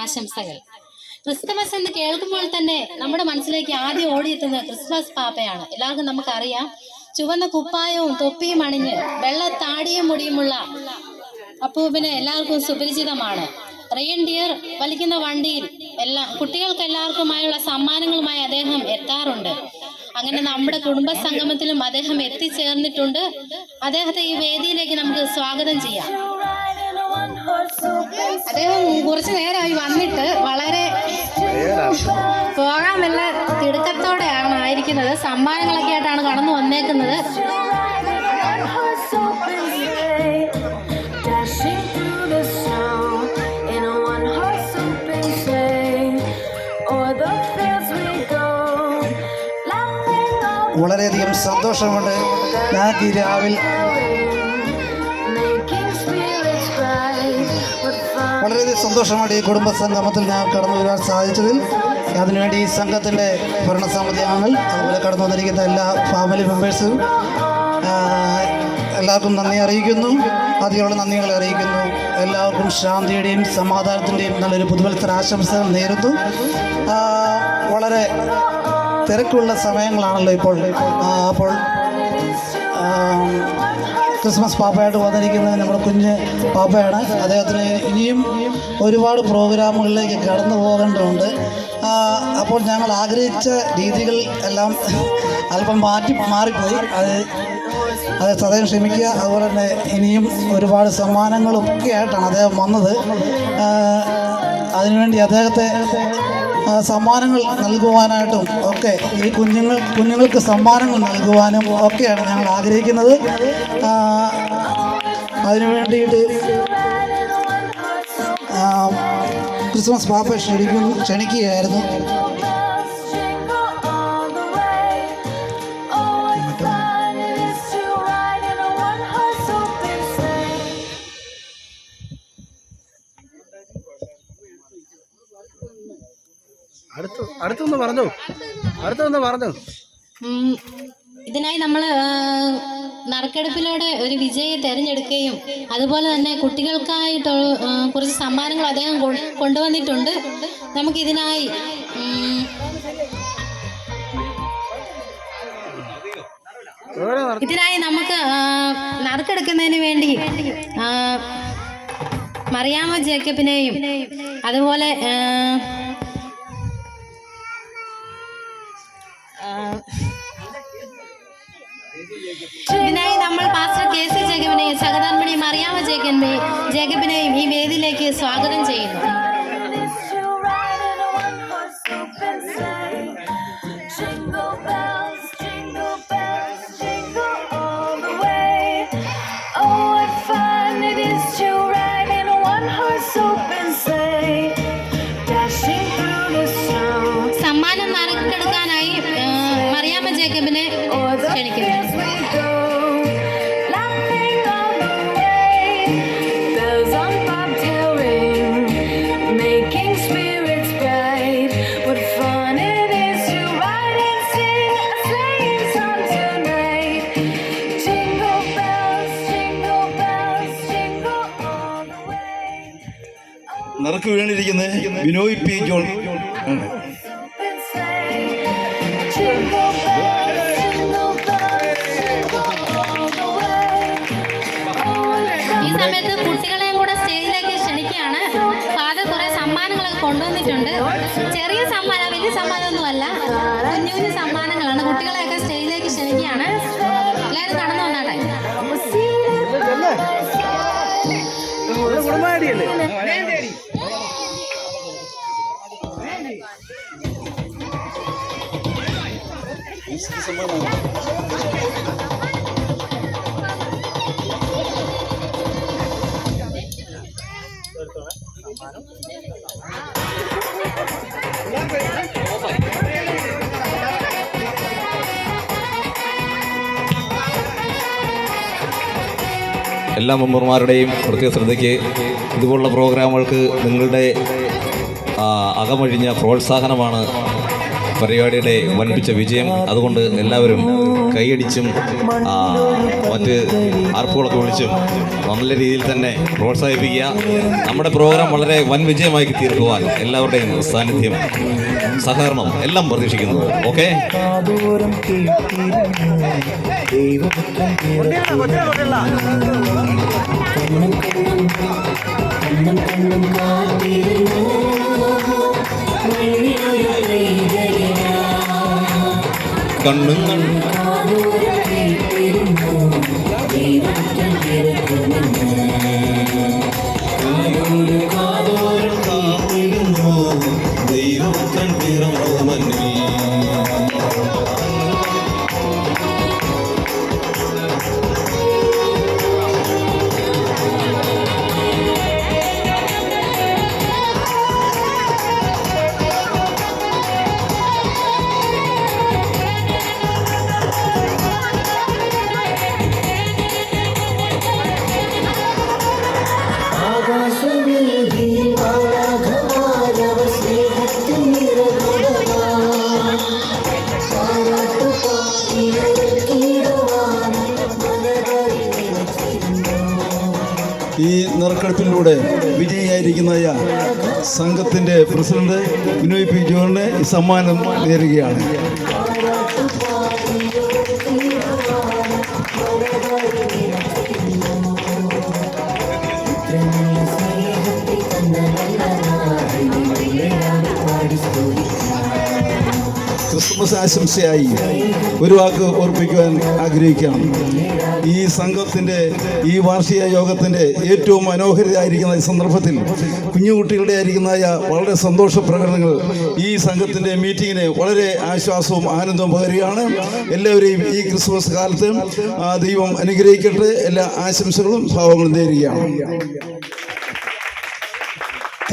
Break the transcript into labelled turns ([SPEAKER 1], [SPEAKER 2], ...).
[SPEAKER 1] ആശംസകൾ. ക്രിസ്തുമസ് എന്ന് കേൾക്കുമ്പോൾ തന്നെ നമ്മുടെ മനസ്സിലേക്ക് ആദ്യം ഓടിയെത്തുന്നത് ക്രിസ്മസ് പാപ്പയാണ്. എല്ലാവർക്കും നമുക്കറിയാം, ചുവന്ന കുപ്പായവും തൊപ്പിയും അണിഞ്ഞ് വെള്ള താടിയും മുടിയുമുള്ള അപ്പൂപ്പന് എല്ലാവർക്കും സുപരിചിതമാണ്. റെയിൻഡിയർ വലിക്കുന്ന വണ്ടിയിൽ കുട്ടികൾക്ക് എല്ലാവർക്കുമായുള്ള സമ്മാനങ്ങളുമായി അദ്ദേഹം എത്താറുണ്ട്. അങ്ങനെ നമ്മുടെ കുടുംബ സംഗമത്തിലും അദ്ദേഹം എത്തിച്ചേർന്നിട്ടുണ്ട്. അദ്ദേഹത്തെ ഈ വേദിയിലേക്ക് നമുക്ക് സ്വാഗതം ചെയ്യാം. അദ്ദേഹം കുറച്ചു നേരമായി വന്നിട്ട് വളരെ പോകാമെന്ന തിടുക്കത്തോടെയാണ് ആയിരിക്കുന്നത്. സമ്മാനങ്ങളൊക്കെ ആയിട്ടാണ് കടന്നു വന്നേക്കുന്നത്.
[SPEAKER 2] വളരെയധികം സന്തോഷമുണ്ട്. ഞങ്ങൾക്ക് ഈ രാവിലെ വളരെയധികം സന്തോഷമുണ്ട് ഈ കുടുംബ സംഗമത്തിൽ ഞാൻ കടന്നു വരാൻ സാധിച്ചതിൽ. അതിനുവേണ്ടി ഈ സംഘത്തിൻ്റെ ഭരണസമിതി അംഗങ്ങൾ, അതുപോലെ കടന്നു വന്നിരിക്കുന്ന എല്ലാ ഫാമിലി മെമ്പേഴ്സും എല്ലാവർക്കും നന്ദി അറിയിക്കുന്നു. അതിനുള്ള നന്ദികൾ അറിയിക്കുന്നു. എല്ലാവർക്കും ശാന്തിയുടെയും സമാധാനത്തിൻ്റെയും നല്ലൊരു പുതുവത്സര ആശംസകൾ നേരുന്നു. വളരെ തിരക്കുള്ള സമയങ്ങളാണല്ലോ ഇപ്പോൾ. അപ്പോൾ ക്രിസ്മസ് പാപ്പയായിട്ട് വന്നിരിക്കുന്നത് നമ്മുടെ കുഞ്ഞ് പാപ്പയാണ്. അദ്ദേഹത്തിന് ഇനിയും ഒരുപാട് പ്രോഗ്രാമുകളിലേക്ക് കടന്നു പോകേണ്ടതുണ്ട്. അപ്പോൾ ഞങ്ങൾ ആഗ്രഹിച്ച രീതികൾ എല്ലാം അല്പം മാറിപ്പോയി. അത് സദയം ക്ഷമിക്കുക. അതുപോലെ തന്നെ ഇനിയും ഒരുപാട് സമ്മാനങ്ങളൊക്കെ ആയിട്ടാണ് അദ്ദേഹം വന്നത്. അതിനുവേണ്ടി അദ്ദേഹത്തെ സമ്മാനങ്ങൾ നൽകുവാനായിട്ടും ഒക്കെ ഈ കുഞ്ഞുങ്ങൾക്ക് സമ്മാനങ്ങൾ നൽകുവാനും ഒക്കെയാണ് ഞങ്ങൾ ആഗ്രഹിക്കുന്നത്. അതിനു വേണ്ടിയിട്ട് ക്രിസ്മസ് പാപ്പ ക്ഷണിക്കുകയായിരുന്നു.
[SPEAKER 3] അടുത്തൊന്ന് പറഞ്ഞു.
[SPEAKER 1] ഇതിനായി നമ്മൾ നറുക്കെടുപ്പിലൂടെ ഒരു വിജയിയെ തിരഞ്ഞെടുക്കുകയും അതുപോലെ തന്നെ കുട്ടികൾക്കായിട്ട് കുറച്ച് സമ്മാനങ്ങൾ അദ്ദേഹം കൊണ്ടുവന്നിട്ടുണ്ട്. നമുക്കിതിനായി നമുക്ക് നറുക്കെടുക്കുന്നതിന് വേണ്ടി മറിയാമ്മ ജേക്കബിനെയും അതുപോലെ ഇതിനായി നമ്മൾ പാസ്റ്റർ KC ജേക്കബിനെയും സഹധർമ്മിണി മറിയാമ്മ ജേക്കബിനെയും ഈ വേദിയിലേക്ക് സ്വാഗതം ചെയ്യുന്നു. സമ്മാനം നറുക്കെടുക്കാനായി മറിയാമ്മ ജേക്കബിനെ ക്ഷണിക്കുന്നു.
[SPEAKER 4] നറുക്ക് വീണിരിക്കുന്നത് ബിനോയ് P. ജോൺ ആണ്.
[SPEAKER 1] ഈ സമയത്ത് കുട്ടികളെയും കൂടെ സ്റ്റേജിലേക്ക് ക്ഷണിക്കുകയാണ്. ഫാദർ കുറെ സമ്മാനങ്ങളൊക്കെ കൊണ്ടുവന്നിട്ടുണ്ട്. ചെറിയ സമ്മാനം, വലിയ സമ്മാനമൊന്നുമല്ല, കുഞ്ഞു കുഞ്ഞു സമ്മാനങ്ങളാണ്. കുട്ടികളെയൊക്കെ സ്റ്റേജിലേക്ക് ക്ഷണിക്കുകയാണ്. എല്ലാവരും കടന്നു വന്നാട്ടെ.
[SPEAKER 5] എല്ലാ മെമ്പർമാരുടെയും പ്രത്യേക ശ്രദ്ധയ്ക്ക്, ഇതുപോലുള്ള പ്രോഗ്രാമുകൾക്ക് നിങ്ങളുടെ അകമഴിഞ്ഞ പ്രോത്സാഹനമാണ് പരിപാടിയുടെ വൻപിച്ച വിജയം. അതുകൊണ്ട് എല്ലാവരും കൈയടിച്ചും മറ്റ് ആർപ്പുകളൊക്കെ വിളിച്ചും നല്ല രീതിയിൽ തന്നെ പ്രോത്സാഹിപ്പിക്കുക. നമ്മുടെ പ്രോഗ്രാം വളരെ വൻ വിജയമാക്കി തീർക്കുവാൻ എല്ലാവരുടെയും സാന്നിധ്യം, സഹകരണം എല്ലാം പ്രതീക്ഷിക്കുന്നു. ഓക്കെ, കണ്ണും ദൈവം പിറന്നു.
[SPEAKER 4] ഈ നറുക്കെടുപ്പിലൂടെ വിജയിയായിരിക്കുന്ന സംഘത്തിൻ്റെ പ്രസിഡന്റ് ബിനോയ് പി ജോണിന് ഈ സമ്മാനം നേരുകയാണ്. ക്രിസ്മസ് ആശംസയായി ഒരു വാക്ക് ഓർപ്പിക്കുവാൻ ആഗ്രഹിക്കുകയാണ്. ഈ സംഘത്തിൻ്റെ ഈ വാർഷിക യോഗത്തിൻ്റെ ഏറ്റവും മനോഹരമായിരിക്കുന്ന ഈ സന്ദർഭത്തിൽ കുഞ്ഞുകുട്ടികളുടെ ആയിരിക്കുന്നതായ വളരെ സന്തോഷ പ്രകടനങ്ങൾ ഈ സംഘത്തിൻ്റെ മീറ്റിങ്ങിന് വളരെ ആശ്വാസവും ആനന്ദവും പകരുകയാണ്. എല്ലാവരെയും ഈ ക്രിസ്മസ് കാലത്ത് ദൈവം അനുഗ്രഹിക്കട്ടെ. എല്ലാ ആശംസകളും ഭാവങ്ങളും നേരുകയാണ്.